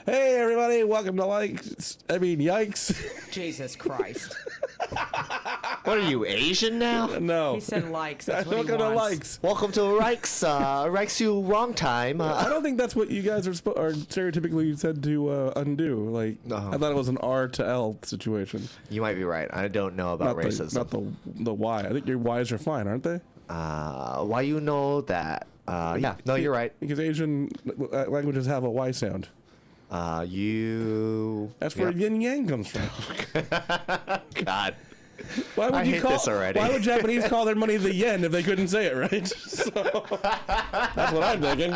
Hey, everybody, welcome to Yikes. Jesus Christ. What are you, Asian now? No. He said likes. That's what Welcome he to wants. Likes. Welcome to Rikes you wrong time. I don't think that's what you guys are stereotypically said to undo. Like, No. I thought it was an R to L situation. You might be right. I don't know about racism. Not the Y. I think your Y's are fine, aren't they? Why you know that? Yeah, no, you're right. Because Asian languages have a Y sound. That's where yin yang comes from. God. Why would I hate this already. Why would Japanese call their money the yen if they couldn't say it, right? So, that's what I'm thinking.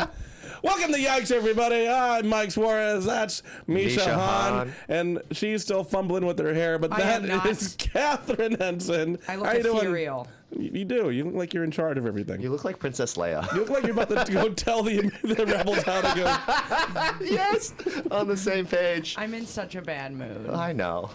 Welcome to Yikes, everybody. I'm Mike Suarez. That's Misha Han. And she's still fumbling with her hair, but that is Katharyn Henson. I look ethereal. You do. You look like you're in charge of everything. You look like Princess Leia. You look like you're about to go tell the rebels how to go. Yes, on the same page. I'm in such a bad mood. I know.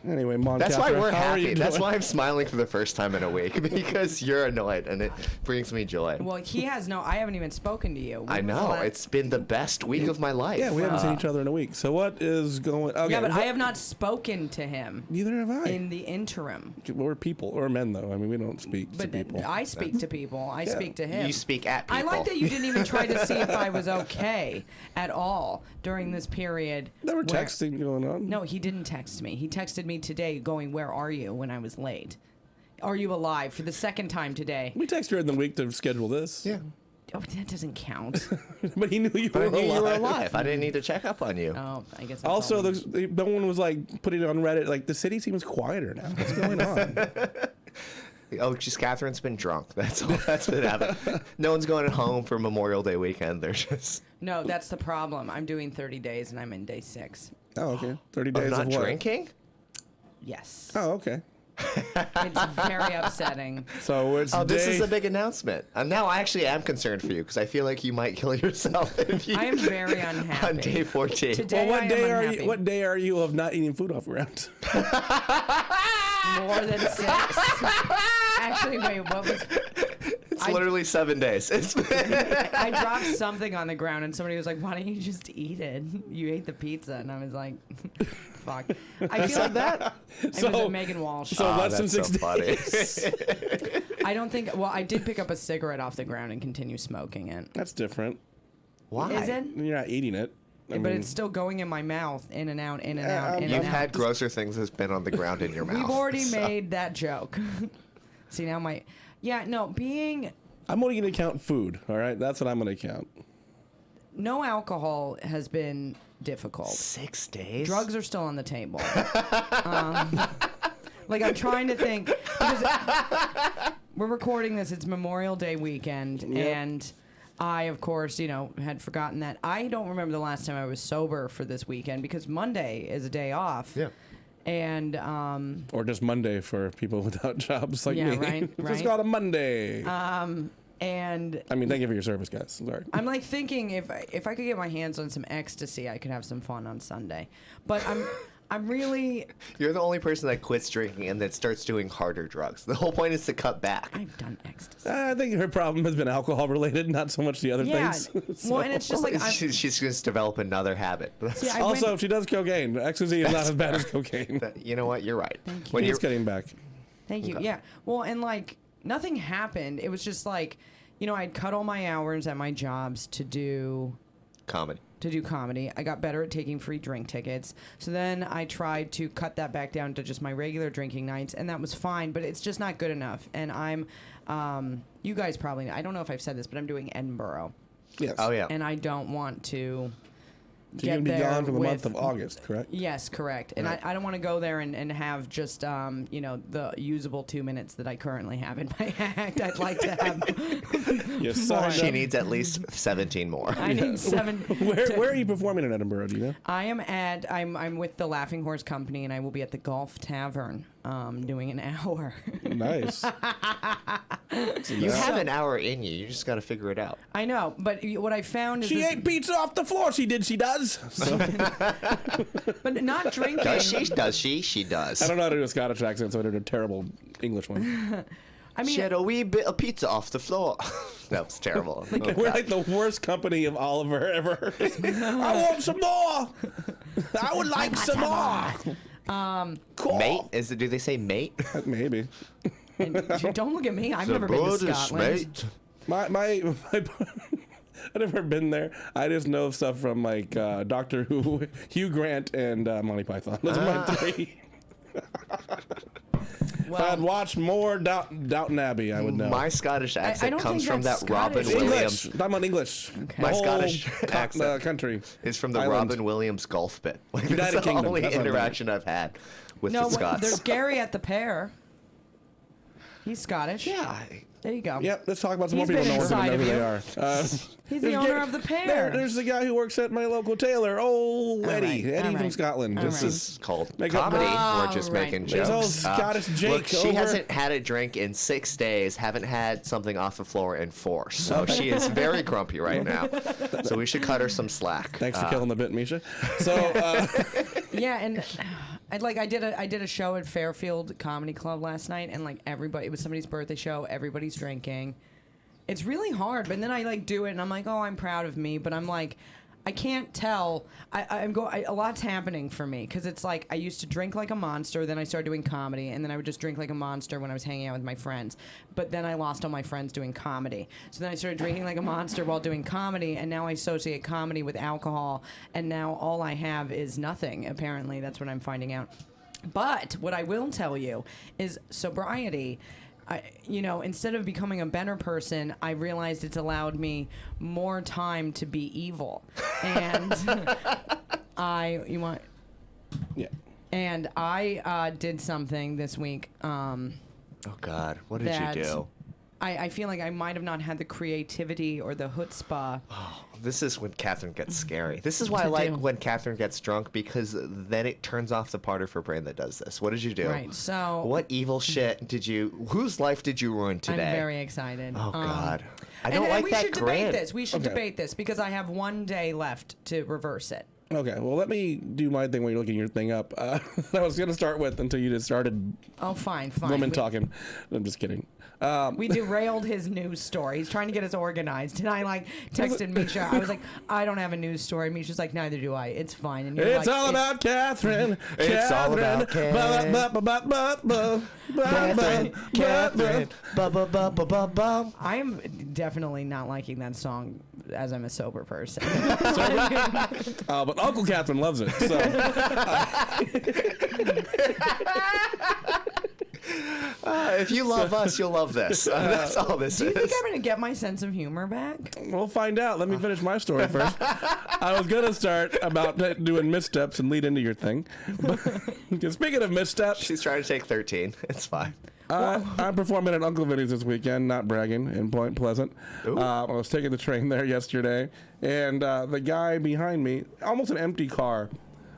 Anyway, Mom, That's Kathra, why we're how are you happy. That's doing? why I'm smiling for the first time in a week, because you're annoyed, and it brings me joy. Well, I haven't even spoken to you. I know. It's been the best week of my life. Yeah, we haven't seen each other in a week. So what is going? Okay, yeah, but I have not spoken to him. Neither have I. In the interim. We're people, or men, though. I mean, we don't speak to But people. I speak to people. I speak to him. You speak at people. I like that you didn't even try to see if I was okay at all during this period. There were texting going on. No, he didn't text me. He texted me today going, "Where are you?" when I was late. Are you alive? For the second time today. We texted her in the week to schedule this. Yeah. Oh, that doesn't count. But he knew you were I knew alive. you were alive. I didn't need to check up on you. Oh, I guess. That's Also, all no one was like putting it on Reddit. Like, the city seems quieter now. What's going on? Oh, just Catherine's been drunk. That's all that's been happening. No one's going home for Memorial Day weekend. They're just... No, that's the problem. I'm doing 30 days and I'm in day 6. Oh, okay. 30 days not of what? drinking? Yes. Oh, okay. It's very upsetting. So it's this is a big announcement. Now I actually am concerned for you because I feel like you might kill yourself if you... I am very unhappy. On day 14. Today Well, I am unhappy. what day are you of not eating food off ground? More than 6. Actually, wait, what was... It's literally 7 days. I dropped something on the ground and somebody was like, "Why don't you just eat it? You ate the pizza." And I was like, fuck. I feel like that. It was a Megan Walsh. So less than 6 funny. days. I don't think... Well, I did pick up a cigarette off the ground and continue smoking it. That's different. Why? Is it? You're not eating it. But it's still going in my mouth, in and out, in and out, in and out. You've had grosser things that's been on the ground in your mouth. We've already made that joke. See, now my... Yeah, no, I'm only going to count food, all right? That's what I'm going to count. No alcohol has been difficult. 6 days? Drugs are still on the table. Like, I'm trying to think. Because we're recording this. It's Memorial Day weekend. Yep. And I, of course, had forgotten that. I don't remember the last time I was sober for this weekend because Monday is a day off. Yeah. And or just Monday for people without jobs like me. Right. Just got a Monday. And I mean, thank you for your service, guys. Sorry. I'm like thinking if I could get my hands on some ecstasy, I could have some fun on Sunday. But I'm really... You're the only person that quits drinking and that starts doing harder drugs. The whole point is to cut back. I've done ecstasy. I think her problem has been alcohol related, not so much the other things. Well, and it's just like... She's going to develop another habit. Also, if she does cocaine, ecstasy is not as bad as cocaine. You know what? You're right. Thank you. When It's getting back. Thank you. Okay. Yeah. Well, and like nothing happened. It was just like, I'd cut all my hours at my jobs to do Comedy. I got better at taking free drink tickets. So then I tried to cut that back down to just my regular drinking nights, and that was fine, but it's just not good enough. And I'm, you guys probably, I don't know if I've said this, but I'm doing Edinburgh. Yes. Oh, yeah. And I don't want to... So you're going to be gone for the month of August, correct? Yes, correct. And Right. I don't want to go there and have just, the usable 2 minutes that I currently have in my act. I'd like to have Yes. more. She needs at least 17 more. I need 7. Where are you performing in Edinburgh, do you know? I'm with the Laughing Horse Company, and I will be at the Golf Tavern doing an hour. Nice. You have an hour in you. You just got to figure it out. I know, but what I found is She ate pizza off the floor. She does. So. but not drinking. Does she? Does she? She does. I don't know how to do a Scottish accent, so I did a terrible English one. I mean, She had a wee bit of pizza off the floor. That was terrible. Oh, We're God. like the worst company of Oliver ever. I want some more. I would like some more. Cool. Mate? Do they say mate? Maybe. and don't look at me. I've never been to Scotland. My I've never been there. I just know stuff from like Doctor Who, Hugh Grant, and Monty Python. Those are my three. If I'd watched more Downton Abbey, I would know. My Scottish accent don't comes think from that that's Robin Scottish. Williams. English. I'm on English. Okay. My The whole Scottish accent country is from the Island. Robin Williams golf bit. Like, United that's the Kingdom. only That's what I'm interaction I've had with No, the Scots. there's Gary at the Pear. He's Scottish. Yeah. There you go. Yep, let's talk about some He's more people been know inside who of they you. are. He's the owner of the Pear. There's the guy who works at my local tailor. Oh, Eddie. right, Eddie all from right. Scotland. All This right. This is called Make up- comedy. Oh, We're just right. making There's jokes. all Scottish Jake Look, she over. hasn't had a drink in 6 days, haven't had something off the floor in 4. So she is very grumpy right now. So we should cut her some slack. Thanks for killing the bit, Misha. So, Yeah, and I did a show at Fairfield Comedy Club last night, and like everybody, it was somebody's birthday show. Everybody's drinking. It's really hard, but then I like do it, and I'm like, oh, I'm proud of me, but I'm like, I can't tell. A lot's happening for me because it's like I used to drink like a monster, then I started doing comedy, and then I would just drink like a monster when I was hanging out with my friends. But then I lost all my friends doing comedy, so then I started drinking like a monster while doing comedy, and now I associate comedy with alcohol, and now all I have is nothing. Apparently, that's what I'm finding out. But what I will tell you is sobriety. Instead of becoming a better person, I realized it's allowed me more time to be evil. And yeah. And I did something this week. Oh, God. What did you do? I feel like I might have not had the creativity or the chutzpah. This is when Katharyn gets scary. This is why I like when Katharyn gets drunk, because then it turns off the part of her brain that does this. What did you do? Right, so... What evil shit whose life did you ruin today? I'm very excited. Oh, God. I don't and like we that should grin. debate this. We should debate this because I have one day left to reverse it. Okay, well, let me do my thing while you're looking your thing up. I was going to start with until you just started Oh, fine. women talking. I'm just kidding. We derailed his news story. He's trying to get us organized. And I texted Misha. I was like, I don't have a news story. Misha's like, neither do I. It's fine. And you're It's like, all about Katharyn. It's all about Katharyn. Katharyn. I am definitely not liking that song as I'm a sober person. But Uncle Katharyn loves it. So. If you love us, you'll love this. That's all this Do you is. think I'm going to get my sense of humor back? We'll find out. Let me finish my story first. I was going to start about doing missteps and lead into your thing. But, speaking of missteps, She's trying to take 13. It's fine. I'm performing at Uncle Vinny's this weekend, not bragging, in Point Pleasant. I was taking the train there yesterday, and the guy behind me, almost an empty car,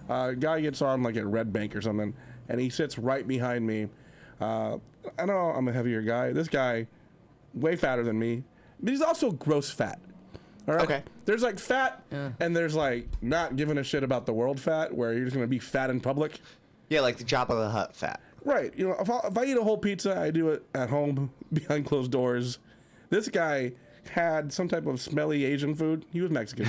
guy gets on like at Red Bank or something, and he sits right behind me. I know I'm a heavier guy. This guy, way fatter than me, but he's also gross fat. All right? Okay. There's like fat, and there's like not giving a shit about the world fat, where you're just going to be fat in public. Yeah, like the Jabba the Hutt fat. Right. You know, if I eat a whole pizza, I do it at home behind closed doors. This guy had some type of smelly Asian food. He was Mexican.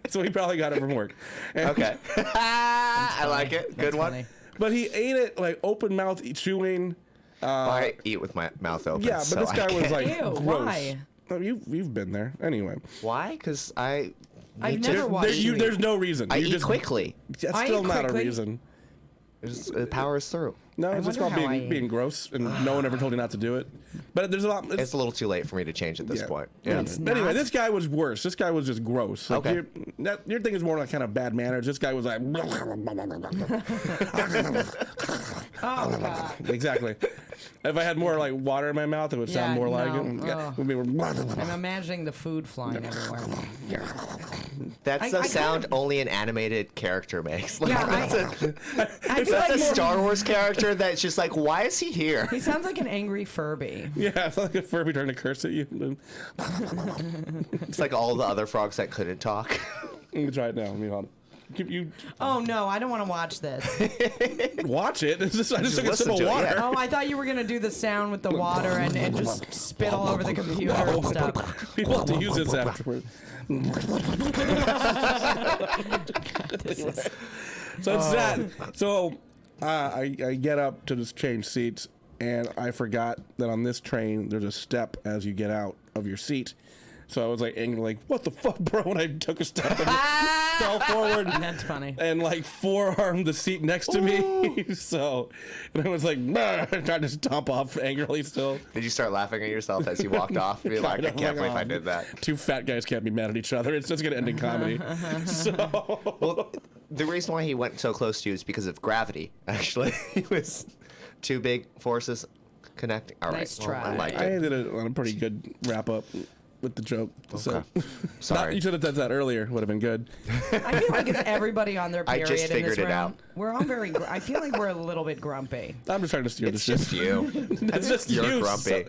So he probably got it from work. And, Okay. I like it. Good one. Funny. But he ate it like open mouth chewing. I eat with my mouth open. Yeah, but so this I guy was can't. like Ew, gross. why? Oh, you've been there. Anyway. Why? Because I've never watched There's no reason. I You eat just, quickly. That's I still eat not quickly. a reason. It powers through. No, it's just wonder called how I being eat. gross, and no one ever told you not to do it. But there's a lot. It's a little too late for me to change at this Yeah. point. Yeah. It's But anyway, not. this guy was worse. This guy was just gross. Like Okay. your thing is more like kind of bad manners. This guy was like, Oh, God. exactly. If I had more like water in my mouth, it would sound Yeah, more like no. it. Yeah, Ugh. would be I'm imagining the food flying everywhere. That's I the kinda- sound only an animated character makes. Like, Yeah, that's I feel that's like a more- Star Wars character that's just like, why is he here? He sounds like an angry Furby. Yeah, it's like a Furby trying to curse at you. It's like all the other frogs that couldn't talk. Let me try it now. Let me hold it. Oh no, I don't want to watch this. Watch it. I just took a sip listen of to it, water. yeah. Oh, I thought you were gonna do the sound with the water and just spit all over the computer and stuff. People have to use this afterwards. So it's that. So I get up to just change seats, and I forgot that on this train there's a step as you get out of your seat. So I was like angry, like, what the fuck, bro? And I took a step and fell forward. That's funny. And like forearmed the seat next to me. So, and I was like, nah, trying to stomp off angrily still. Did you start laughing at yourself as you walked off? You're like, I can't believe I did that. Two fat guys can't be mad at each other. It's just going to end in comedy. So, Well, the reason why he went so close to you is because of gravity, actually. It was two big forces connecting. All right. Nice Well, try. I liked I it. ended it on a pretty good wrap up with the joke. So, Sorry. you should have done that earlier. Would have been good. I feel like it's everybody on their I period just in this figured it room. out. We're all very. I feel like we're a little bit grumpy. I'm just trying to steer It's the ship. just you. It's just You're you. grumpy.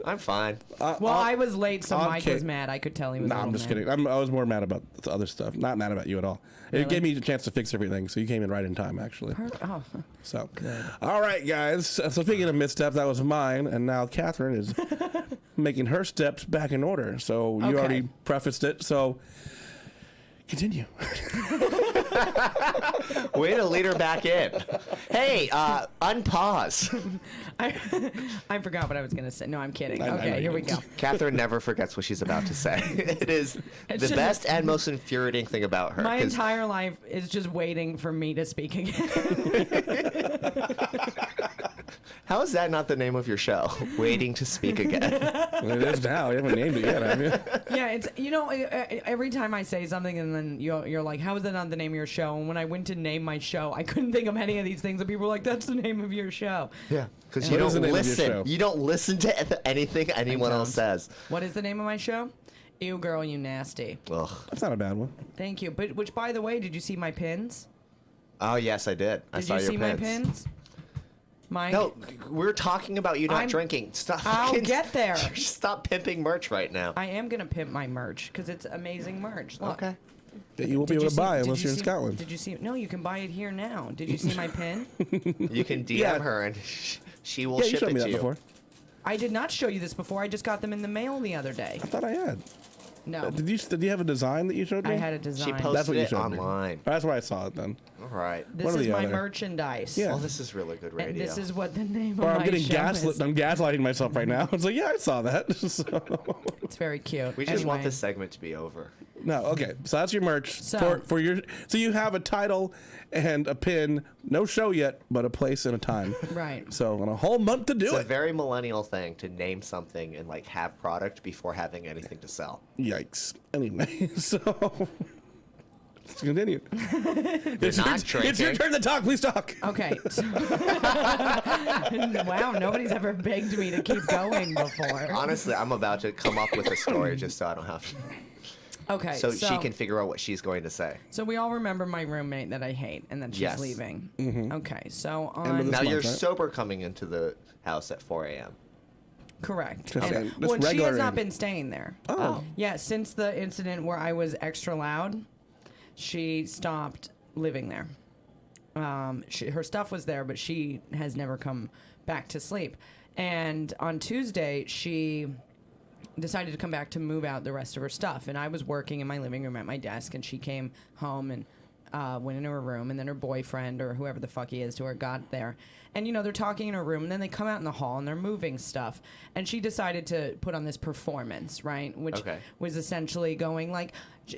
I'm fine. Well, I was late, so Mike okay. was mad. I could tell he was. No, a I'm little just mad. kidding. I was more mad about the other stuff. Not mad about you at all. It Really? gave me a chance to fix everything, so you came in right in time, actually. Oh, So, all right, guys. So speaking of missteps, that was mine, and now Katharyn is making her steps back in order. So you Okay. already prefaced it. So continue. Way to lead her back in. Hey, unpause. I forgot what I was gonna say. No, I'm kidding. I know Okay, you here we did. go. Katharyn never forgets what she's about to say. It is It's the just- best and most infuriating thing about her. My 'cause entire life is just waiting for me to speak again. how is that not the name of your show? Waiting to speak again. It is now. You haven't named it yet, have you? Yeah, it's every time I say something and then you're like, how is that not the name of your show? And when I went to name my show, I couldn't think of any of these things, and people were like, that's the name of your show. Yeah, because What you is don't the name of your show? listen. You don't listen to anything anyone else says. What is the name of my show? Ew, girl, you nasty. Ugh. That's not a bad one. Thank you. But which, by the way, did you see my pins? Oh yes, I did. I Did saw you your see my pins? Mike? No, we're talking about you not I'm- drinking. Stop. I'll fucking- get there. Stop pimping merch right now. I am gonna pimp my merch because it's amazing merch. Look. Okay. That you won't be Did able you to see- buy did unless you you're in see- Scotland. Did you see? No, you can buy it here now. Did you see my pin? You can DM Yeah. her and she will Yeah, you ship showed it me to that you. before. I did not show you this before. I just got them in the mail the other day. I thought I had. No, Did you have a design that you showed me? I had a She design. posted That's what you it showed me. online. That's where I saw it then. All right. This One or is the my other. merchandise. Yeah. Well, this is really good radio. And this is what the name Or of I'm my getting show gaslit. is. I'm gaslighting myself right now. It's like, yeah, I saw that. So, It's very cute. we just want Anyway. this segment to be over. no, okay. So that's your merch So- for your. So you have a title and a pin. No show yet, but a place and a time. Right. So in a whole month to do It's a it. very millennial thing to name something and like have product before having anything to sell. Yikes. Anyway, so let's continue. It's not your drinking. turn to talk. Please talk. Okay. so- wow, nobody's ever begged me to keep going before. Honestly, I'm about to come up with a story just so I don't have to. Okay. So she can figure out what she's going to say. So we all remember my roommate that I hate, and that she's Yes. leaving. Mm-hmm. Okay. So End of on this Now month, you're right? sober coming into the house at 4 a.m. correct. Just And- saying, just well, she regular has not in. been staying there. Oh. Yeah, since the incident where I was extra loud, she stopped living there. Her stuff was there, but she has never come back to sleep. And on Tuesday, she decided to come back to move out the rest of her stuff. And I was working in my living room at my desk, and she came home and went into her room, and then her boyfriend or whoever the fuck he is to her got there. And, you know, they're talking in her room, and then they come out in the hall, and they're moving stuff. And she decided to put on this performance, right? Which Okay. was essentially going like,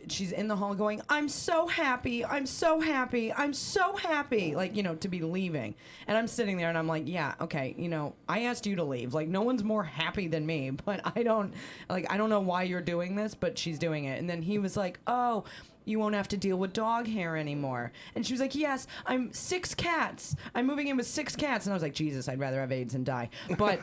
she's in the hall going, I'm so happy, I'm so happy, I'm so happy, like, you know, to be leaving. And I'm sitting there and I'm like, yeah, okay, you know, I asked you to leave. Like, no one's more happy than me, but I don't know why you're doing this, but she's doing it. And then he was like, oh, you won't have to deal with dog hair anymore. And she was like, yes, I'm 6 cats. I'm moving in with 6 cats. And I was like, Jesus, I'd rather have AIDS and die. But,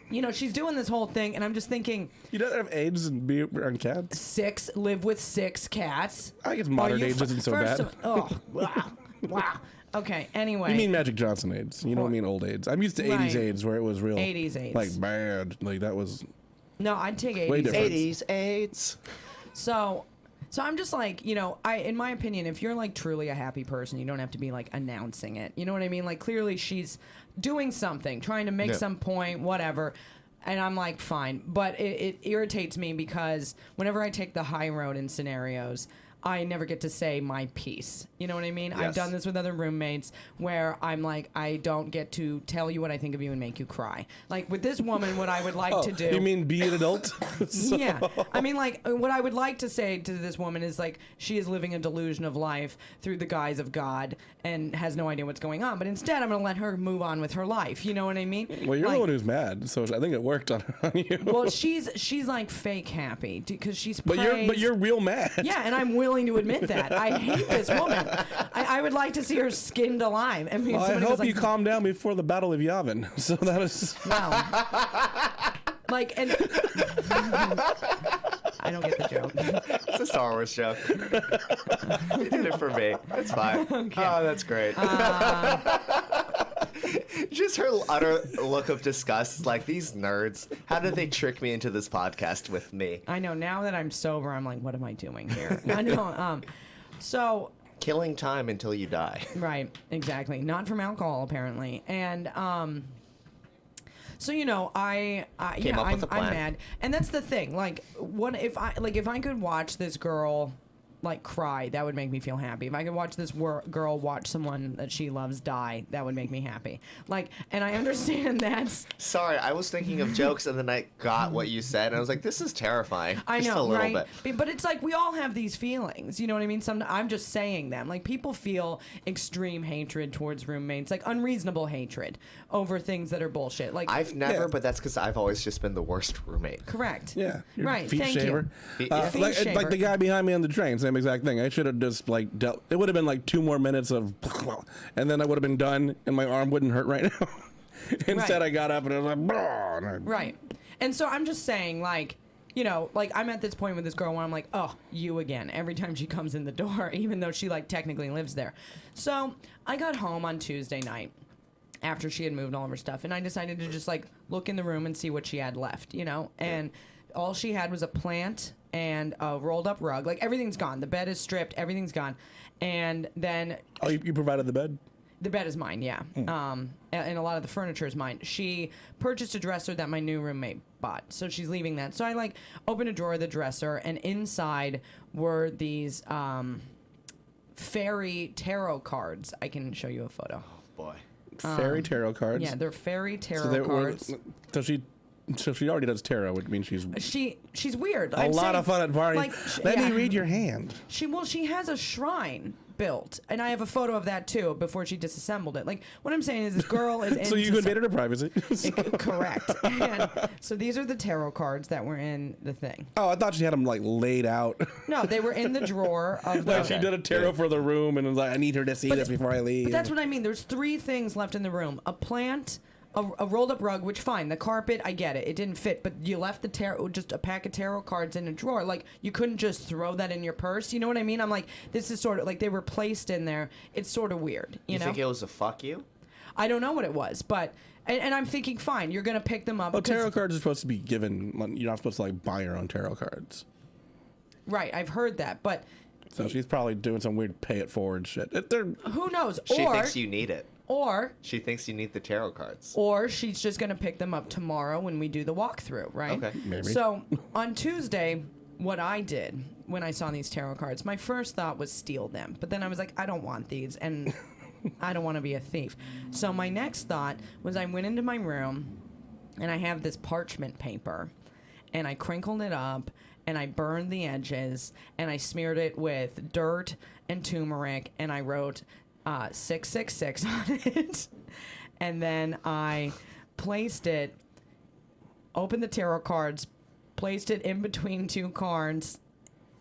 you know, she's doing this whole thing, and I'm just thinking, You don't have AIDS and be on cats? live with 6 cats. I guess modern Are you AIDS isn't so first bad. oh, wow. Wow. Okay, anyway. You mean Magic Johnson AIDS. You don't mean old AIDS. I'm used to 80s Right. AIDS where it was real. 80s AIDS. Like bad. Like that was. No, I'd take Way 80s. different. 80s AIDS. So So I'm just like, in my opinion, if you're like truly a happy person, you don't have to be like announcing it. You know what I mean? Like clearly she's doing something, trying to make some point, whatever. And I'm like, fine. But it irritates me because whenever I take the high road in scenarios, I never get to say my piece. You know what I mean? Yes. I've done this with other roommates where I'm like, I don't get to tell you what I think of you and make you cry. Like with this woman, what I would like to do. You mean be an adult? Yeah. I mean, like, what I would like to say to this woman is like, she is living a delusion of life through the guise of God and has no idea what's going on. But instead, I'm going to let her move on with her life. You know what I mean? Well, you're like, the one who's mad, so I think it worked on you. Well, she's like fake happy because she's but you're real mad. Yeah, and I'm willing to admit that. I hate this woman. I would like to see her skinned alive. I mean, Well, I somebody was hope like, you calm down before the Battle of Yavin. So that is. Wow. Like, and I don't get the joke. It's a Star Wars joke. You did it for me. That's fine. Okay. Oh, that's great. Just her utter look of disgust, like, these nerds, how did they trick me into this podcast with me? I know. Now that I'm sober, I'm like, what am I doing here? I know. So. Killing time until you die. Right. Exactly. Not from alcohol, apparently. And so I'm mad, and that's the thing. Like, what if I could watch this girl like cry, that would make me feel happy. If I could watch this girl watch someone that she loves die, that would make me happy. Like, and I understand that's. Sorry, I was thinking of jokes, and then I got what you said, and I was like, this is terrifying. I Just know, a little right? bit. But it's like we all have these feelings. You know what I mean? I'm just saying them. Like, people feel extreme hatred towards roommates, like unreasonable hatred over things that are bullshit. Like, I've never, Yeah. but that's because I've always just been the worst roommate. correct. Yeah. You're Right. Feet Thank shaver. you. Feet Like shaver. the guy behind me on the train, same exact thing. I should have just like dealt. It would have been like 2 more minutes of, and then I would have been done, and my arm wouldn't hurt right now. Instead, Right. I got up and I was like, "Bah," and I- Right. And so I'm just saying, like, like I'm at this point with this girl where I'm like, oh, you again, every time she comes in the door, even though she like technically lives there. So I got home on Tuesday night after she had moved all of her stuff, and I decided to just like look in the room and see what she had left, and all she had was a plant and a rolled up rug. Like, everything's gone. The bed is stripped. Everything's gone. And then Oh, you provided the bed? the bed is mine, yeah. And a lot of the furniture is mine. She purchased a dresser that my new roommate bought, so she's leaving that. So I like opened a drawer of the dresser, and inside were these fairy tarot cards. I can show you a photo. Boy. Fairy tarot cards. Yeah, they're fairy tarot So they were- cards. So she already does tarot, which means she's She's weird. a lot of fun at parties. Like, Let yeah. me read your hand. She has a shrine built, and I have a photo of that too before she disassembled it. Like, what I'm saying is this girl is into So you invaded her privacy. correct. And so these are the tarot cards that were in the thing. Oh, I thought she had them like laid out. No, they were in the drawer of the. Like she did a tarot for the room and was like, I need her to see this before I leave. But that's what I mean. There's 3 things left in the room: a plant, a rolled up rug, which fine, the carpet, I get it, it didn't fit, but you left the tarot, just a pack of tarot cards in a drawer. Like, you couldn't just throw that in your purse. You know what I mean? I'm like, this is sort of like they were placed in there. It's sort of weird. You know? Think it was a fuck you? I don't know what it was, but and I'm thinking, fine, you're gonna pick them up. Well, because- tarot cards are supposed to be given. You're not supposed to like buy your own tarot cards. Right, I've heard that, but So she's probably doing some weird pay it forward shit. They're who knows? She thinks you need it. Or She thinks you need the tarot cards. or she's just going to pick them up tomorrow when we do the walkthrough, right? Okay. Maybe. So on Tuesday, what I did when I saw these tarot cards, my first thought was steal them. But then I was like, I don't want these, and I don't want to be a thief. So my next thought was I went into my room, and I have this parchment paper, and I crinkled it up, and I burned the edges, and I smeared it with dirt and turmeric, and I wrote 666 on it. And then I placed it, opened the tarot cards, placed it in between 2 cards,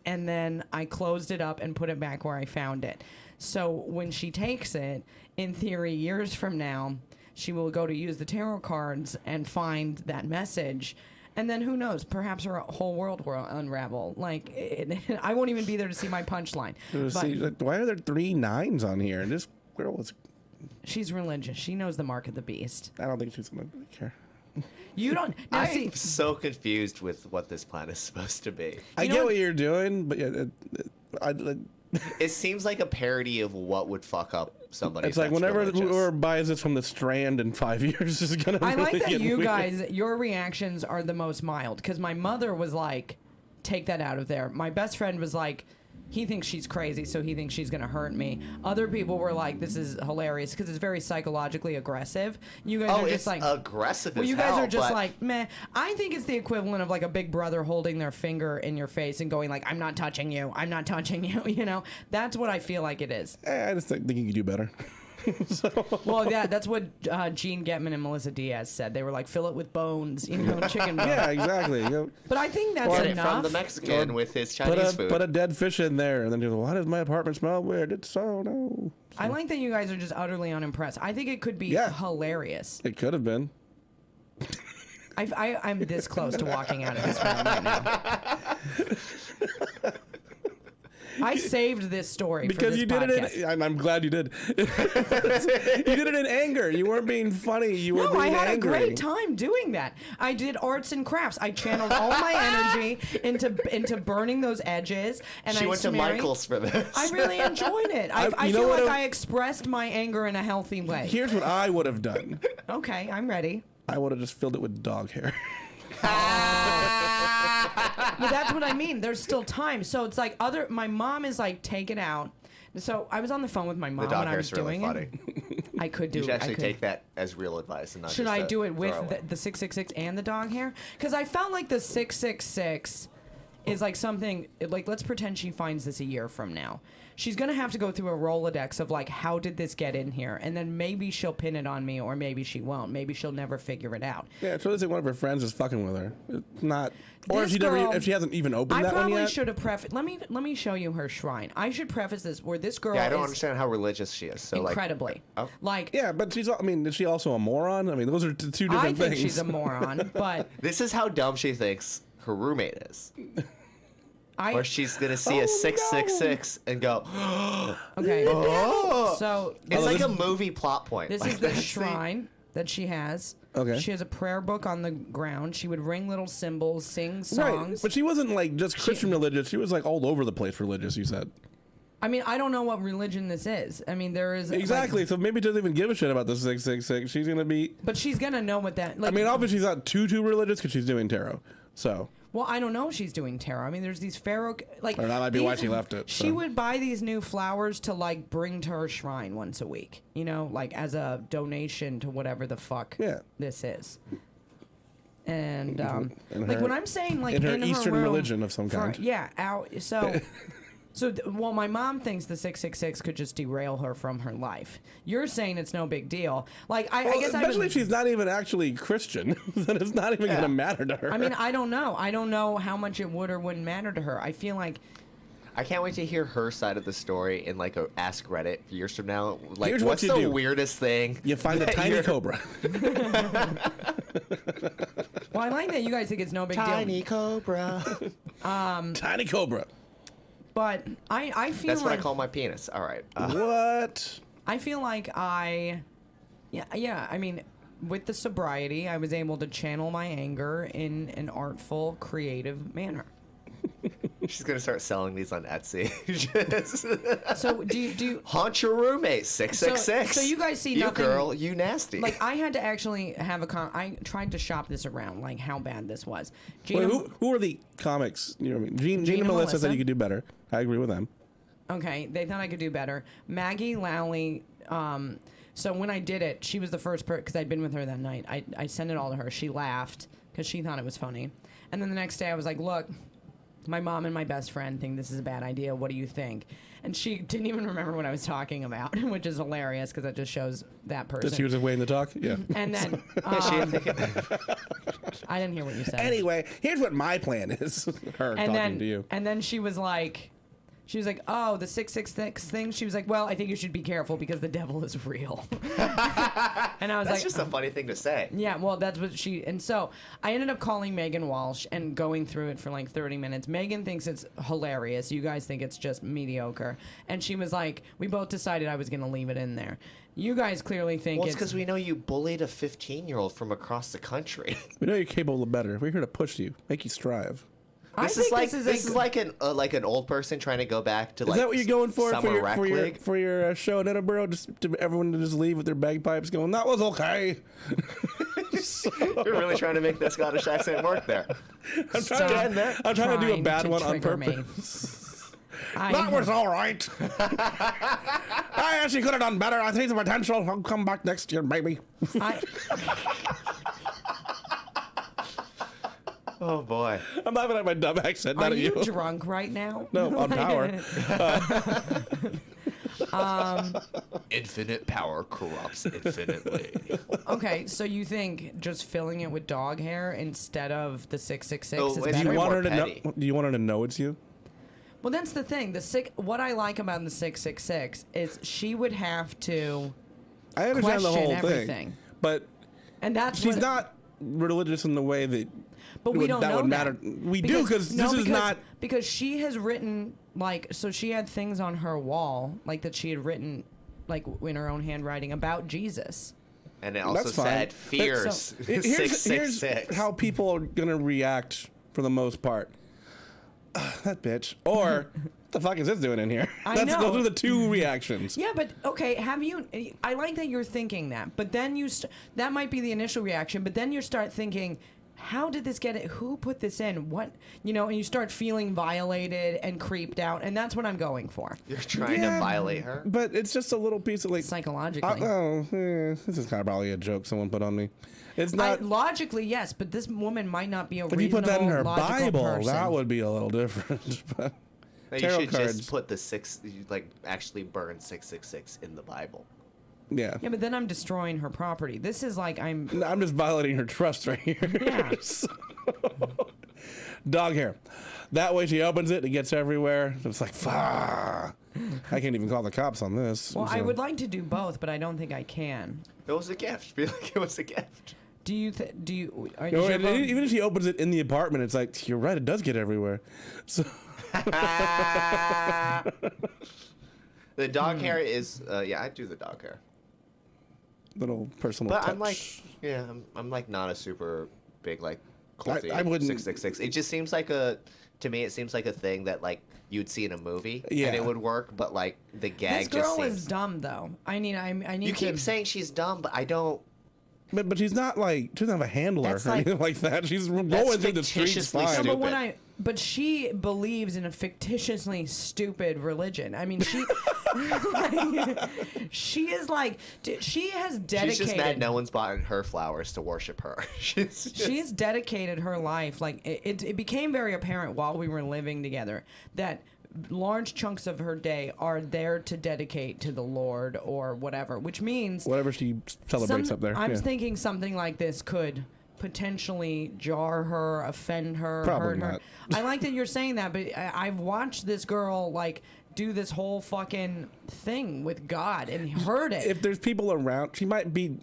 and then I closed it up and put it back where I found it. So when she takes it, in theory, years from now, she will go to use the tarot cards and find that message. And then who knows? Perhaps her whole world will unravel. Like, I won't even be there to see my punchline. see, But like, why are there 3 9s on here? This girl is. she's religious. She knows the mark of the beast. I don't think she's gonna really care. You don't. Now, I'm see, so confused with what this plan is supposed to be. I get what you're doing, but yeah, It seems like a parody of what would fuck up somebody. it's like that's whenever religious. whoever buys this from the Strand in 5 years is gonna. I like really that get you weird. guys, your reactions are the most mild. Because my mother was like, take that out of there. My best friend was like, he thinks she's crazy, so he thinks she's going to hurt me. Other people were like, this is hilarious because it's very psychologically aggressive. You guys are just like aggressive. Well, as you guys hell, are just but like, meh. I think it's the equivalent of like a big brother holding their finger in your face and going like, I'm not touching you. I'm not touching you. You know, that's what I feel like it is. I just think you could do better. Well, yeah, that's what Gene Getman and Melissa Diaz said. They were like, fill it with bones, you know, chicken bones. Yeah, exactly. You know, But I think that's get it enough. from the Mexican with his Chinese food. put a dead fish in there, and then you go, why does my apartment smell weird? It's so no. I like that you guys are just utterly unimpressed. I think it could be hilarious. It could have been. I'm this close to walking out of this room right now. I saved this story Because for this you did podcast. it in, I'm glad you did. You did it in anger. You weren't being funny. You were No, being I had angry. a great time doing that. I did arts and crafts. I channeled all my energy into burning those edges. And she I went to smearing- Michael's for this. I really enjoyed it. I you know feel what like I- I expressed my anger in a healthy way. Here's what I would have done. Okay, I'm ready. I would have just filled it with dog hair. But that's what I mean. There's still time. So it's like my mom is like, take it out. So I was on the phone with my mom the dog when I was hair's really doing funny. it. I could do You should it. actually I could. take that as real advice and not Should just I a do it with throwaway. the 666 and the dog hair? Because I felt like the 666 is like something, like let's pretend she finds this a year from now. She's going to have to go through a Rolodex of like, how did this get in here? And then maybe she'll pin it on me or maybe she won't. Maybe she'll never figure it out. Yeah, it's really like one of her friends is fucking with her. It's not, or This if girl- if she hasn't even opened I that one probably yet. should have prefaced. Let me show you her shrine. I should preface this where this girl Yeah, I don't is understand how religious she is. So incredibly. Oh. Like, Yeah, but she's. I mean, is she also a moron? I mean, those are two different I think things. she's a moron, but this is how dumb she thinks her roommate is. Or she's gonna see Oh, a 666 and go, okay. oh. So It's Oh, like this- a movie plot point. this Like, is the that's shrine that she has. Okay. She has a prayer book on the ground. She would ring little cymbals, sing Right, songs. but she wasn't like just Christian religious. She was like all over the place religious. You said I mean, I don't know what religion this is. I mean, there is exactly. like, So maybe she doesn't even give a shit about the 666. She's gonna be. but she's gonna know what that. Like, I mean, obviously she's not too religious because she's doing tarot. So well, I don't know if she's doing tarot. I mean, there's these pharaoh like. Or that might be why she left it, She so. would buy these new flowers to like bring to her shrine once a week. You know, like as a donation to whatever the fuck Yeah. this is. And In like her- when I'm saying like in her in Eastern room religion of some kind. yeah, out. So. Well, my mom thinks the 666 could just derail her from her life. You're saying it's no big deal. Like, I Well, guess I especially was, if she's not even actually Christian, then it's not even gonna matter to her. I mean, I don't know. I don't know how much it would or wouldn't matter to her. I feel like I can't wait to hear her side of the story in like a Ask Reddit years from now. Like, Here's what what's you the do. weirdest thing? you find a that tiny you're- cobra. well, I like that you guys think it's no big Tiny deal. cobra. Tiny cobra. But I feel That's what I like call my penis. All right. What? I feel like yeah, I mean, with the sobriety, I was able to channel my anger in an artful, creative manner. She's gonna start selling these on Etsy. Just So do you haunt your roommate 666. So you guys see you nothing- girl, you nasty. like I had to actually have I tried to shop this around, like how bad this was. Wait, Gina, who are the comics? You know what I mean? Gene Gene and and Melissa said Melissa. you could do better. I agree with them. okay, they thought I could do better. Maggie Lowley. So when I did it, she was the first person because I'd been with her that night. I sent it all to her. She laughed because she thought it was funny. And then the next day I was like, look, my mom and my best friend think this is a bad idea. What do you think? And she didn't even remember what I was talking about, which is hilarious because that just shows that person. That she was just waiting to talk? Yeah. And then I didn't hear what you said. Anyway, here's what my plan is. Her and talking then to you. and then she was like, She was like, oh, the 666 thing. She was like, well, I think you should be careful because the devil is real. And I was That's like, just a funny thing to say. yeah, well, that's what she... And so I ended up calling Megan Walsh and going through it for like 30 minutes. Megan thinks it's hilarious. You guys think it's just mediocre. And she was like, we both decided I was going to leave it in there. You guys clearly think Well, it's because we know you bullied a 15-year-old from across the country. We know you're capable of better. We're here to push you, make you strive. This is like an old person trying to go back to Is that what you're going for summer rec league? for your show in Edinburgh? Just to everyone to just leave with their bagpipes going, that was okay. You're really trying to make that Scottish accent work there. I'm trying to do a bad one on purpose. That was all right. I actually could have done better. I see the potential. I'll come back next year, maybe. Oh boy! I'm laughing at my dumb accent, not Are at you you. drunk right now? No, on power. Infinite power corrupts infinitely. Okay, so you think just filling it with dog hair instead of the 666 Oh, is it's better? Do you want her to know? petty. Do you want her to know it's you? Well, that's the thing. What I like about the 666 is she would have to, I understand the question whole everything. thing, but and that's she's what, not religious in the way that. But we don't that know would matter. We do because this is not. Because she has written so she had things on her wall that she had written in her own handwriting about Jesus. And it also That's fine. said fears. Here's 666. how people are gonna react for the most part. That bitch. Or what the fuck is this doing in here? I know. Those are the two reactions. Yeah, but okay, I like that you're thinking that, but then that might be the initial reaction, but then you start thinking, how did this get it? Who put this in? What, and you start feeling violated and creeped out, and that's what I'm going for. You're trying to violate her? But it's just a little piece of Psychologically. This is kind of probably a joke someone put on me. It's not. Logically, yes, but this woman might not be a If reasonable, you put that in her logical Bible, person. that would be a little different. But You tarot should cards. just put actually burn 666 in the Bible. Yeah. Yeah, but then I'm destroying her property. This is I'm just violating her trust right here. Yeah. Dog hair. That way she opens it, it gets everywhere. It's like, fuck. I can't even call the cops on this. Well, I would like to do both, but I don't think I can. It was a gift. Be like, it was a gift. Do you? Is your vote- Even if she opens it in the apartment, it's like, you're right, it does get everywhere. So The dog hair is, I do the dog hair. little personal But touch. I'm not a super big culty I wouldn't- 666. It just seems to me, it seems like a thing that you'd see in a movie Yeah. and it would work, but the gag This girl just seems. is dumb, though. I need You keep saying she's dumb, but I don't. But she's not she doesn't have a handler That's or like- anything like that. She's going through the streets fictitiously fine. stupid. But she believes in a fictitiously stupid religion. I mean, she she is she has dedicated. She's just mad no one's bought her flowers to worship her. She has dedicated her life. It became very apparent while we were living together that large chunks of her day are there to dedicate to the Lord or whatever, which means Whatever she celebrates up there. I'm yeah. thinking something like this could potentially jar her, offend her, Probably hurt her. not. I like that you're saying that, but I've watched this girl do this whole fucking thing with God and heard it. If there's people around, she might be.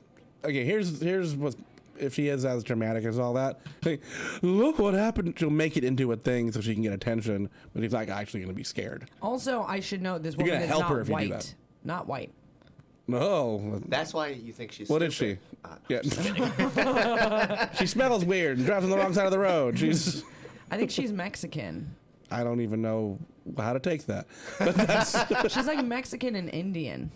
Okay, here's what. If she is as dramatic as all that, look what happened. She'll make it into a thing so she can get attention, but he's not actually going to be scared. Also, I should note this You're woman gonna is help not her if you do white. that. Not white. No. That's why you think she's. What stupid. is she? Yeah. She smells weird and drives on the wrong side of the road. She's. I think she's Mexican. I don't even know how to take that. But that's She's like Mexican and Indian.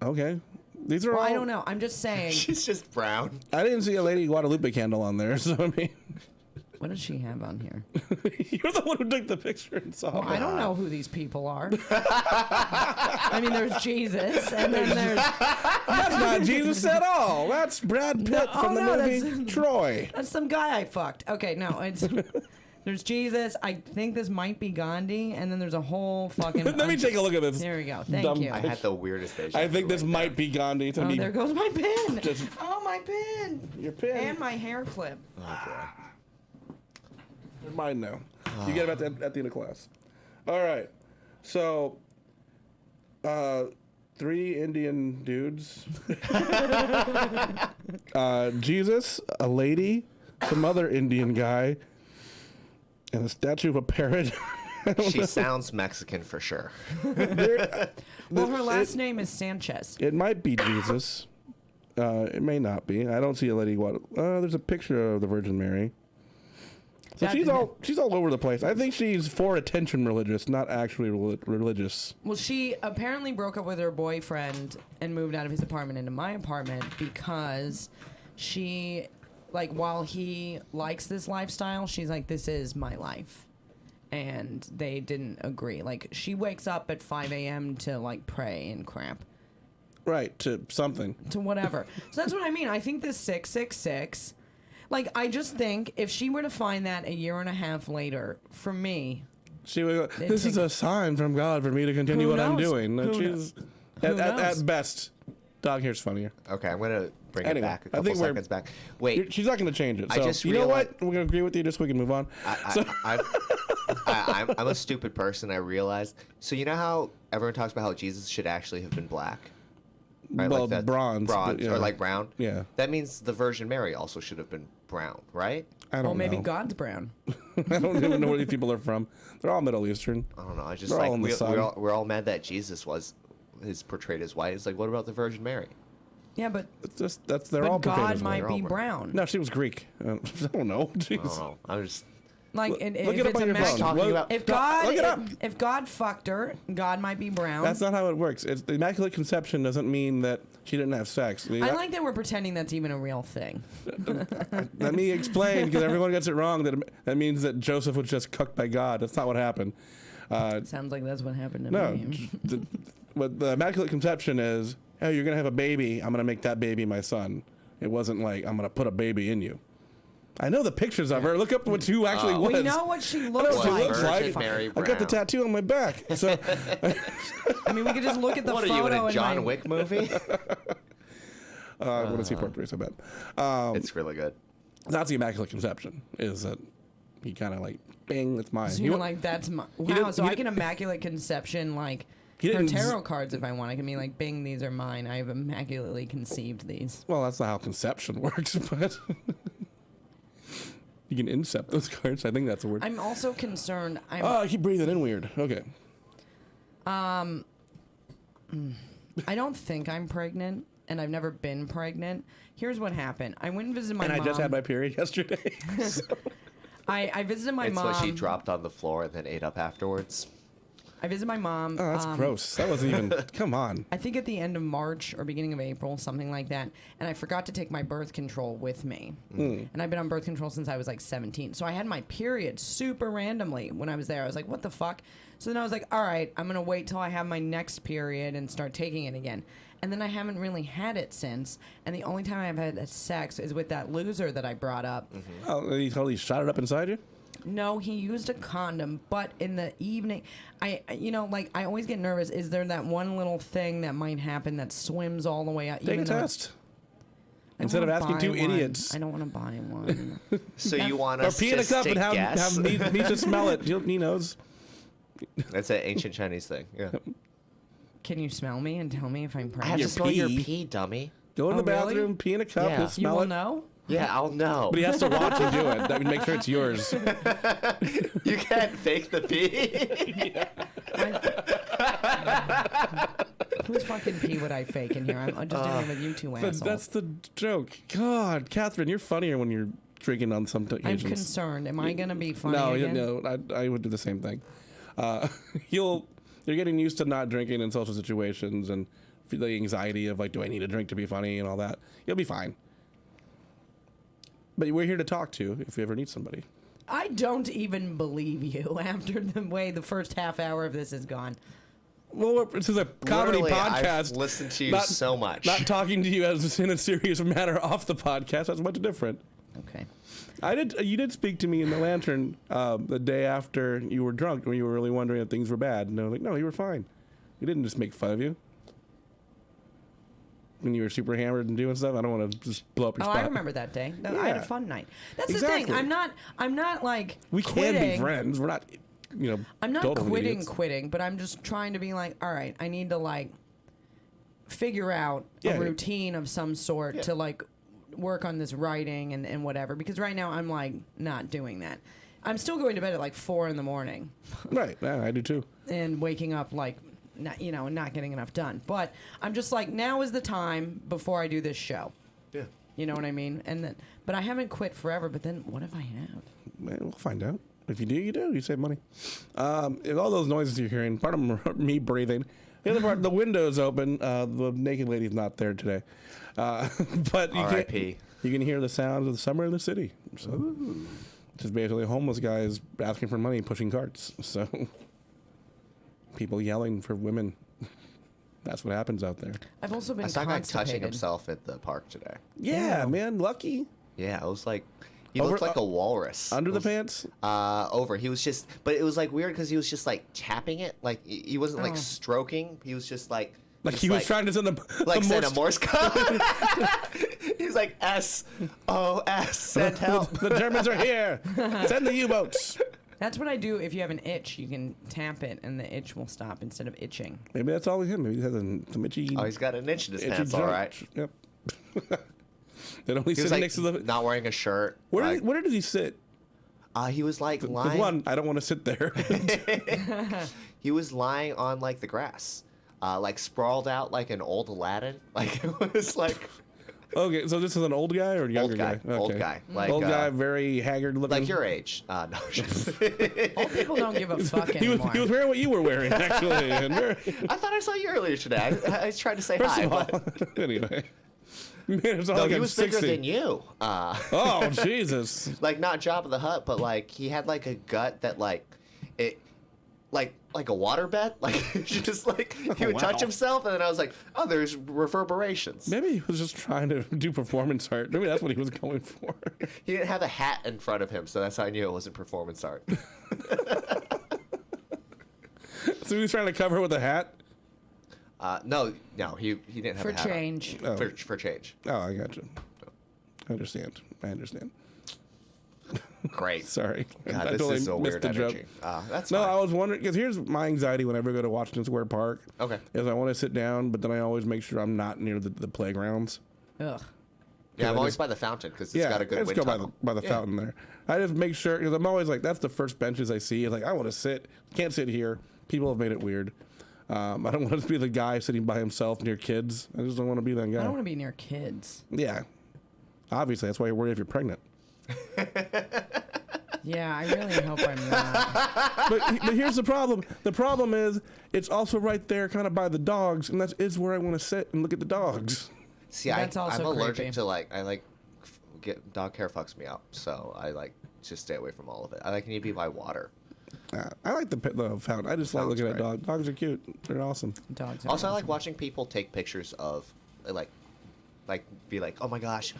okay. These are Well, all. I don't know. I'm just saying. She's just brown. I didn't see a Lady Guadalupe candle on there, so I mean. What does she have on here? You're the one who took the picture and saw Well, it. I don't know who these people are. I mean, there's Jesus, and then there's That's not Jesus at all. That's Brad Pitt from the movie that's- Troy. that's some guy I fucked. Okay, no, it's there's Jesus. I think this might be Gandhi, and then there's a whole fucking. Let me take a look at this. There we go. Thank dumb- you. I had the weirdest vision. I think this might be Gandhi. It's gonna Oh, be there goes my pin. Just- Oh, my pin. your pin. And my hair clip. You're mine now. You get it at the end of class. All right. So, 3 Indian dudes. Jesus, a lady, some other Indian guy, and a statue of a parrot. She sounds Mexican for sure. Well, her last name is Sanchez. It might be Jesus. It may not be. I don't see a lady. There's a picture of the Virgin Mary. So she's all over the place. I think she's for attention religious, not actually religious. Well, she apparently broke up with her boyfriend and moved out of his apartment into my apartment because she, like, while he likes this lifestyle, she's like, this is my life. And they didn't agree. Like, she wakes up at 5 a.m. to, like, pray and crap. Right, to something. To whatever. So that's what I mean. I think this 666... Like, I just think if she were to find that a year and a half later, for me... She would go, this is a sign from God for me to continue what I'm doing. She's, at best, dog hair's funnier. Okay, I'm going to bring it back a couple seconds back. Wait. She's not going to change it. So, I just you know what? We're going to agree with you just so we can move on. I'm a stupid person, I realized. So you know how everyone talks about how Jesus should actually have been black? Right? Well, like bronze. Or like brown? Yeah. That means the Virgin Mary also should have been brown, right? I don't know. Well, maybe God's brown. I don't even know where these people are from. They're all Middle Eastern. I don't know. I just They're all in the like sun. we're all mad that Jesus is portrayed as white. It's like, what about the Virgin Mary? Yeah, but They're all portrayed God as might white. be brown. No, she was Greek. I don't know. I don't know. I'm just Like, Look if it up it's on your phone. talking about. if Look it up. God, if God fucked her, God might be brown. That's not how it works. The Immaculate Conception doesn't mean that she didn't have sex. I like that we're pretending that's even a real thing. Let me explain, because everyone gets it wrong. That means that Joseph was just cooked by God. That's not what happened. Sounds like that's what happened to No, me. what the Immaculate Conception is, oh, you're going to have a baby. I'm going to make that baby my son. It wasn't like, I'm going to put a baby in you. I know the pictures of her. Look up what she actually was. We know what she looks what she like. looks like. Mary I've got the Brown. tattoo on my back. So I mean, we could just look at the what are photo. you in a and John Wick movie? I want to see part 3 so bad. It's really good. That's the Immaculate Conception. Is that he kind of like, bing, that's mine. So you're like, that's my... Wow, didn't- so he I can immaculate conception, like, her didn't tarot cards if I want. I can be like, bing, these are mine. I have immaculately conceived these. Well, that's not how conception works, but you can incept those cards. I think that's a word. I'm also concerned... I keep breathing in weird. Okay. I don't think I'm pregnant, and I've never been pregnant. Here's what happened. I went and visited my And mom. I just had my period yesterday. I visited my It's mom. what she dropped on the floor and then ate up afterwards. I visited my mom. Oh, that's gross. That wasn't even. Come on. I think at the end of March or beginning of April, something like that. And I forgot to take my birth control with me. And I've been on birth control since I was like 17. So I had my period super randomly when I was there. I was like, what the fuck? So then I was like, all right, I'm going to wait till I have my next period and start taking it again. And then I haven't really had it since. And the only time I've had sex is with that loser that I brought up. Oh, he totally shot it up inside you? No, he used a condom, but in the evening, I always get nervous. Is there that one little thing that might happen that swims all the way out? Take a test. Instead of wanna asking buy two one. idiots. I don't want to buy one. So you want Or us pee in a just cup to and guess? have Misha smell it. He knows. That's an ancient Chinese thing. Yeah. Can you smell me and tell me if I'm I have pregnant? to Your smell your pee. pee, dummy. Go in the Oh, really? bathroom, pee in a cup, Yeah. he'll You smell will it. know? Yeah, I'll know. But he has to watch you do it. That would make sure it's yours. You can't fake the pee. Whose fucking pee would I fake in here? I'm just doing it with you two But assholes. that's the joke. God, Katharyn, you're funnier when you're drinking on some I'm occasions. concerned. Am I going to be funny No, again? no, I would do the same thing. You're getting used to not drinking in social situations and feel the anxiety of like, do I need a drink to be funny and all that. You'll be fine. But we're here to talk to if you ever need somebody. I don't even believe you after the way the first half hour of this has gone. Well, this is a comedy Literally, podcast. I've listened to you so much. Not talking to you as in a serious manner off the podcast. That's much different. Okay. You did speak to me in the Lantern the day after you were drunk when you were really wondering if things were bad. And I was like, no, you were fine. We didn't just make fun of you. When you were super hammered and doing stuff, I don't want to just blow up your spot. I remember that day. No, I had a Yeah. fun night. That's Exactly. the thing. I'm not like We quitting. can be friends. We're not I'm not total quitting, idiots. but I'm just trying to be like, all right, I need to like figure out Yeah. a routine of some sort to like work on this writing and whatever. Because right now I'm like not doing that. I'm still going to bed at like 4 in the morning Right. Yeah, I do too. and waking up like not getting enough done. But I'm just like, now is the time before I do this show. Yeah. You know what I mean? But I haven't quit forever. But then what if I have? Man, we'll find out. If you do, you do. You save money. If all those noises you're hearing, part of them are me breathing. The other part, the window's open. The naked lady's not there today. But R.I.P. You can hear the sounds of the summer in the city. So, just basically homeless guys asking for money, pushing carts. So, people yelling for women. That's what happens out there. I've also been I saw a guy touching constipated. himself at the park today. Yeah, Ew. man, lucky. Yeah, I was like, he Over- looked like a walrus. Under It the was- pants? Over. He was just, but it was like weird because he was just like tapping it. Like he wasn't like Oh. stroking. He was just like. Like just he was trying to send like the send a Morse- Morse code. He's like SOS, send help. The Germans are here. Send the U-boats. That's what I do. If you have an itch, you can tap it, and the itch will stop instead of itching. Maybe that's all him. Maybe he has some itchy. Oh, he's got an itch in his itchy pants. All junk. right. Yep. They're only He was sitting like next to the. not wearing a shirt. Where did he sit? He was like Because lying. one, I don't want to sit there. He was lying on like the grass, like sprawled out like an old Aladdin. Like it was like Okay, so this is an old guy or a younger old guy. Okay. Old guy. Like Old guy, very haggard looking. like your age. No. Old people don't give a fuck he was, anymore. he was wearing what you were wearing, actually. And I thought I saw you earlier today. I tried to say first hi. of all, But, anyway. Man, it's not no, like he I'm was 60. bigger than you. Oh, Jesus. Like not Jabba the Hutt, but like he had like a gut that like it like a waterbed. Like just like he would touch wow. himself, and then I was like, oh, there's reverberations. Maybe he was just trying to do performance art. Maybe that's what he was going for. He didn't have a hat in front of him, so that's how I knew it wasn't performance art. So he was trying to cover it with a hat? No, he didn't have For a hat change. on. For change. Oh, I got you. I understand. Great. Sorry. God, I this totally is a missed weird the energy. joke. That's No, fine. I was wondering, because here's my anxiety whenever I go to Washington Square Park. Okay. Is I want to sit down, but then I always make sure I'm not near the playgrounds. Ugh. Yeah, I'm I always just- by the fountain because it's got a good I just wind go by tunnel. the Yeah. fountain there. I just make sure, because I'm always like, that's the first benches I see. Like, I want to sit. Can't sit here. People have made it weird. I don't want to be the guy sitting by himself near kids. I just don't want to be that guy. I don't want to be near kids. Yeah. Obviously, that's why you're worried if you're pregnant. Yeah, I really hope I'm not. But here's the problem. The problem is it's also right there kind of by the dogs, and that is where I want to sit and look at the dogs. See, That's I'm also allergic creepy. to like get dog hair fucks me up, so I like just stay away from all of it. I like need to be by water. I like the fountain. I just like Fountain's looking at great. dogs. Dogs are cute. They're awesome. Dogs. Are Also, I like awesome. watching people take pictures of like be like, oh my gosh,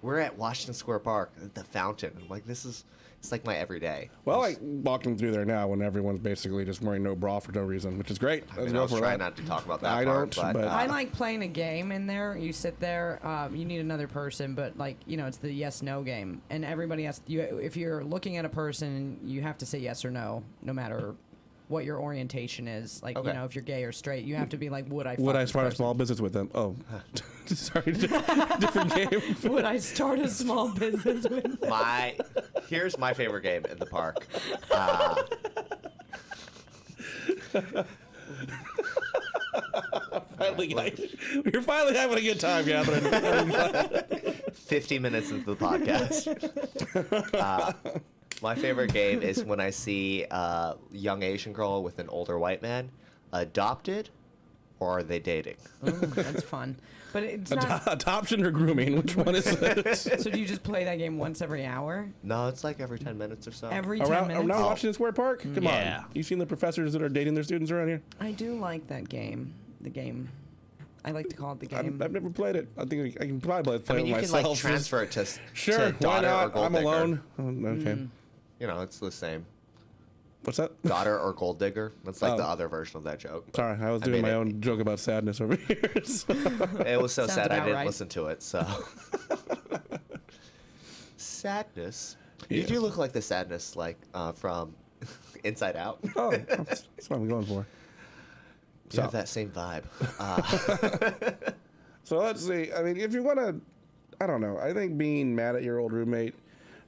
we're at Washington Square Park, the fountain. I'm like, it's like my everyday. Well, I like walking through there now when everyone's basically just wearing no bra for no reason, which is great. I mean, I was trying not to talk about that I part, don't, but- I like playing a game in there. You sit there. You need another person, but like it's the yes/no game, and everybody has. If you're looking at a person, you have to say yes or no, no matter what your orientation is. Like Okay. if you're gay or straight, you have to be like, would I? Would fuck I this start a person? small business with them? Oh, sorry, different game. Would I start a small business with? Here's my favorite game in the park. You're finally having a good time, Katharyn. 50 minutes into the podcast. My favorite game is when I see a young Asian girl with an older white man. Adopted, or are they dating? Ooh, that's fun, but it's not. Adoption or grooming? Which one is it? So do you just play that game once every hour? No, it's like every 10 minutes or so. Every 10 Around minutes? Washington Square Park? Come Yeah. on. You seen the professors that are dating their students around here? I do like that game. The game. I like to call it the game. I've never played it. I think I can probably play I mean, it you myself. can like transfer it to Sure, to why daughter or not? gold I'm digger. alone. Oh, okay. You know, it's the same. What's that? Daughter or gold digger. That's like Oh. the other version of that joke. but Sorry, I was I doing made my it. own joke about sadness over here. So. It was so Sounds sad I about didn't right. listen to it. So sadness. You Yeah. do look like the sadness, like from Inside Out. Oh, that's what I'm going for. You have that same vibe. So let's see. I mean, if you want to, I don't know. I think being mad at your old roommate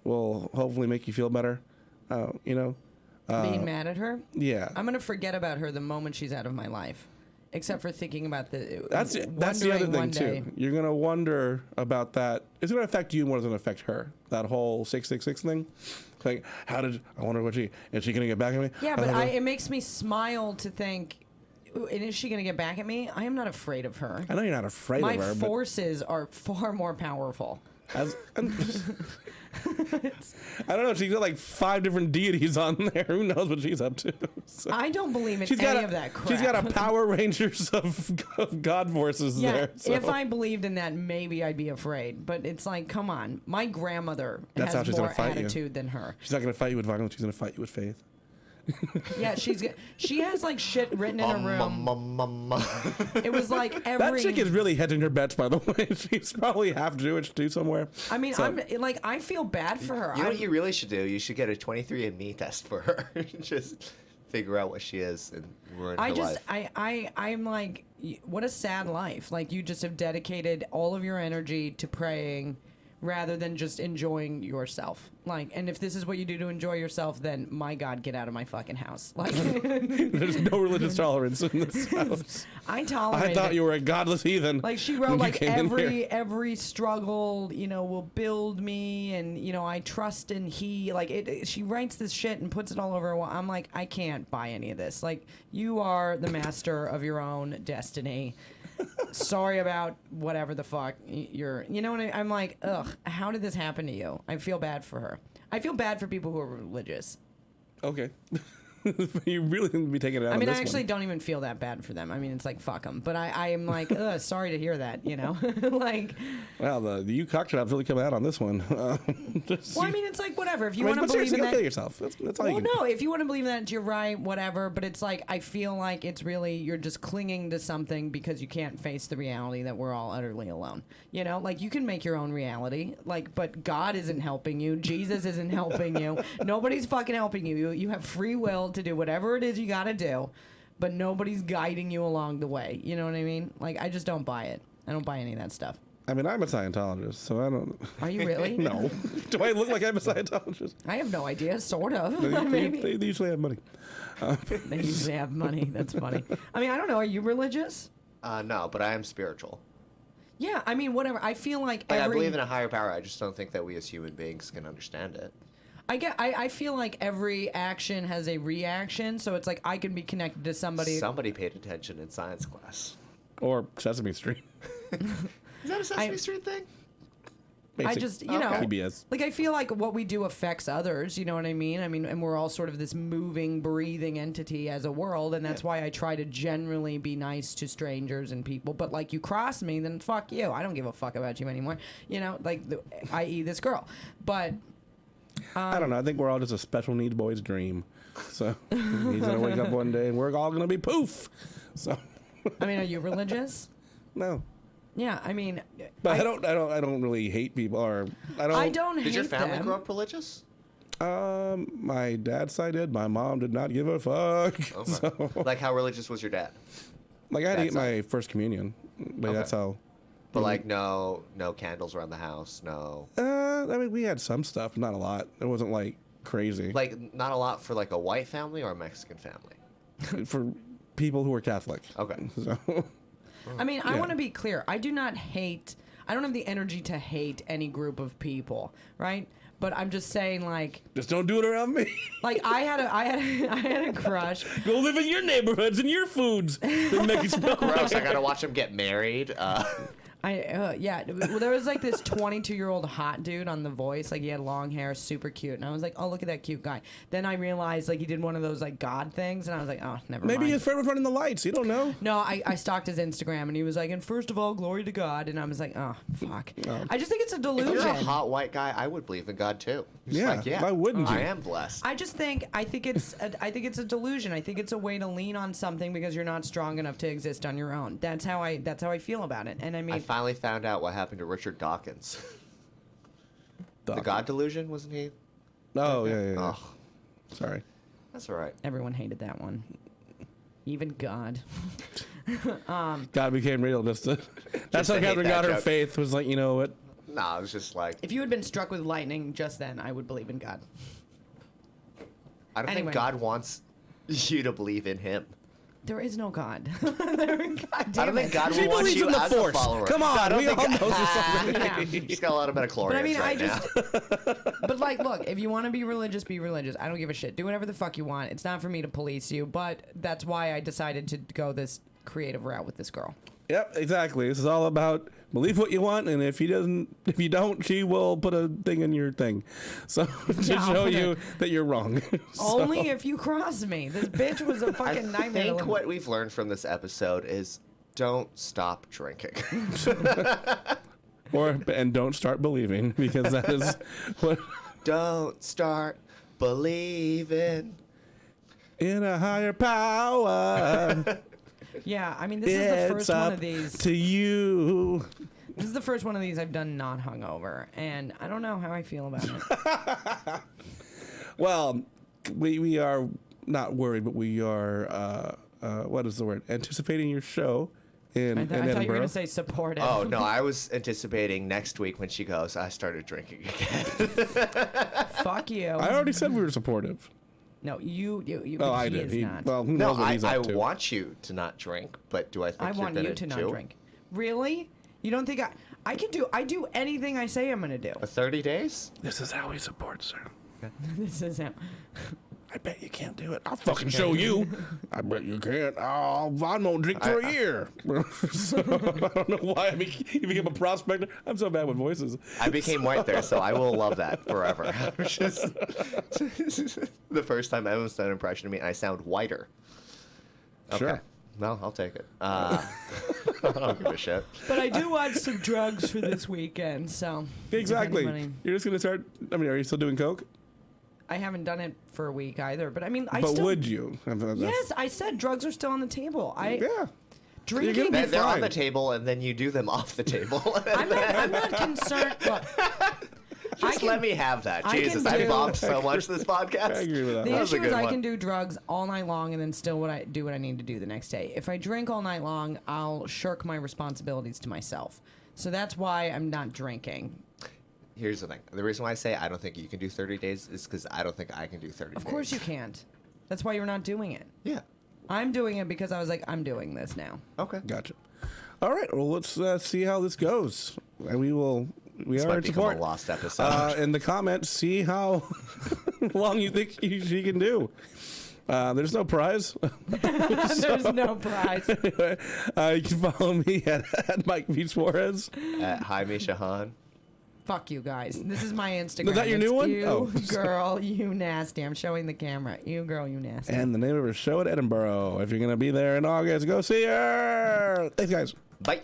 will hopefully make you feel better. Being mad at her? Yeah. I'm going to forget about her the moment she's out of my life. Except for thinking about That's the other thing, too. You're going to wonder about that. It's going to affect you more than it affect her. That whole 666 thing. Like, I wonder is she going to get back at me? Yeah, but it makes me smile to think, and is she going to get back at me? I am not afraid of her. I know you're not afraid of her. My forces are far more powerful. I don't know. She's got like 5 different deities on there. Who knows what she's up to? So. I don't believe in any of that crap. She's got a Power Rangers of God forces there. So. If I believed in that, maybe I'd be afraid. But it's like, come on. My grandmother has more attitude than her. She's not going to fight you with violence. She's going to fight you with faith. Yeah, she has like shit written in her room. It was like that chick is really hedging her bets, by the way. She's probably half Jewish too somewhere. I mean, I feel bad for her. You know what you really should do? You should get a 23andMe test for her. Just figure out what she is and ruin her life. I'm like, what a sad life. Like, you just have dedicated all of your energy to praying rather than just enjoying yourself. Like, and if this is what you do to enjoy yourself, then my God, get out of my fucking house. Like, there's no religious tolerance in this house. I thought you were a godless heathen. Like, she wrote like every struggle, will build me, and I trust in He. Like, she writes this shit and puts it all over her wall. I'm like, I can't buy any of this. Like, you are the master of your own destiny. Sorry about whatever the fuck I'm like, ugh, how did this happen to you? I feel bad for her. I feel bad for people who are religious. Okay. You really need to be taking it out I mean, on I this actually one. don't even feel that bad for them. I mean, it's like, fuck them. But I am like, ugh, sorry to hear that, like. Well, the cock trap's really come out on this one. Well, I mean, it's like, whatever. If you want to believe in that. Kill yourself. That's all you can do. No, if you want to believe that, you're right, whatever. But it's like, I feel like it's really, you're just clinging to something because you can't face the reality that we're all utterly alone. Like, you can make your own reality. Like, but God isn't helping you. Jesus isn't helping you. Nobody's fucking helping you. You have free will to do whatever it is you gotta do, but nobody's guiding you along the way. You know what I mean? Like, I just don't buy it. I don't buy any of that stuff. I mean, I'm a Scientologist, so I don't. Are you really? No. Do I look like I'm a Scientologist? I have no idea. Sort of. They usually have money. They usually have money. That's funny. I mean, I don't know. Are you religious? No, but I am spiritual. Yeah, I mean, whatever. I feel like I believe in a higher power. I just don't think that we as human beings can understand it. I feel like every action has a reaction, so it's like I can be connected to somebody. Somebody paid attention in science class. Or Sesame Street. Is that a Sesame Street thing? I just, PBS. like, I feel like what we do affects others, you know what I mean? I mean, and we're all sort of this moving, breathing entity as a world, and that's why I try to generally be nice to strangers and people. But, like, you cross me, then fuck you. I don't give a fuck about you anymore. Like, i.e. this girl. But... I don't know. I think we're all just a special needs boy's dream. So he's gonna wake up one day and we're all gonna be poof. So I mean, are you religious? No. Yeah, I mean, but I don't really hate people, or I don't. Did your family grow up religious? My dad's side did. My mom did not give a fuck. Okay. So, like, how religious was your dad? Like, I had to get my first communion. Like, that's how. But like, no candles around the house, no. I mean, we had some stuff, not a lot. It wasn't like crazy. Like, not a lot for like a white family or a Mexican family. For people who are Catholic. Okay. So. I mean, I want to be clear. I do not hate. I don't have the energy to hate any group of people, right? But I'm just saying, like, just don't do it around me. Like, I had a crush. Go live in your neighborhoods and your foods. They make it smell gross. I gotta watch them get married. Yeah. Well, there was like this 22-year-old hot dude on The Voice. Like, he had long hair, super cute, and I was like, oh, look at that cute guy. Then I realized, like, he did one of those like God things, and I was like, oh, never mind. Maybe his friend was running the lights. You don't know. No, I stalked his Instagram, and he was like, and first of all, glory to God, and I was like, oh, fuck. I just think it's a delusion. If you're a hot white guy, I would believe in God too. Yeah, why wouldn't you? I am blessed. I think it's a delusion. I think it's a way to lean on something because you're not strong enough to exist on your own. That's how I feel about it. And I mean, I finally found out what happened to Richard Dawkins. The God delusion, wasn't he? Oh, yeah. Oh. Sorry. That's all right. Everyone hated that one. Even God. God became real. That's how Katharyn got her faith. Was like, you know what? Nah, it was just like. If you had been struck with lightning just then, I would believe in God. I don't think God wants you to believe in him. There is no God. God damn I don't think God She will want believes you in the as Force. a follower. Come on, we all know this already. Yeah. He's got a lot of metachlorians But I mean, right now. But like, look, if you want to be religious, be religious. I don't give a shit. Do whatever the fuck you want. It's not for me to police you, but that's why I decided to go this creative route with this girl. Yep, exactly. This is all about believe what you want, and if you don't, she will put a thing in your thing, so to show you that you're wrong. So. Only if you cross me. This bitch was a fucking nightmare. I think what we've learned from this episode is don't stop drinking. And don't start believing, because that is what. Don't start believing In a higher power. Yeah, I mean, this is the first one of these. To you. This is the first one of these I've done not hungover, and I don't know how I feel about it. Well, we are not worried, but we are, what is the word? Anticipating your show in I thought you were Edinburgh. going to say supportive. Oh, no, I was anticipating next week when she goes, I started drinking again. Fuck you. I already said we were supportive. No, you Oh, I he did. is not. Well, who No, knows what he's I up to. want you to not drink, but do I think I you're want gonna you to not do drink. Really? You don't think I do anything I say I'm going to do. A 30 days? This is how he supports her. This is how. I bet you can't do it. I'll fucking show you. I bet you can't. Oh, I won't drink for a year. So, I don't know why you became a prospector. I'm so bad with voices. I became white there, so I will love that forever. Just, the first time Evan's done an impression of me, and I sound whiter. Okay. Sure. No, I'll take it. I don't give a shit. But I do want some drugs for this weekend, so. Exactly. if anybody- You're just going to start. I mean, are you still doing coke? I haven't done it for a week either, but I mean, I But still. would you? Yes, I said drugs are still on the table. Yeah. Drinking. Be They're on fine. the table, and then you do them off the table. I'm not concerned. Look, Just let me have that. I can Jesus, I do- bombed so much this podcast. I agree with that. the That was a issue is good I one. can do drugs all night long and then still do what I need to do the next day. If I drink all night long, I'll shirk my responsibilities to myself. So that's why I'm not drinking. Here's the thing. The reason why I say I don't think you can do 30 days is because I don't think I can do 30 days. Of course you can't. That's why you're not doing it. Yeah. I'm doing it because I was like, I'm doing this now. Okay. Gotcha. All right. Well, let's see how this goes. And we This are might in become support. a lost episode. In the comments, see how long you think she can do. There's no prize. There's no prize. Anyway, you can follow me at Mike V. Suarez. Hi, Misha Han. Fuck you guys. This is my Instagram. Is that your It's new one? You Oh. girl, you nasty. I'm showing the camera. You girl, you nasty. And the name of her show at Edinburgh. If you're going to be there in August, go see her. Thanks, guys. Bye.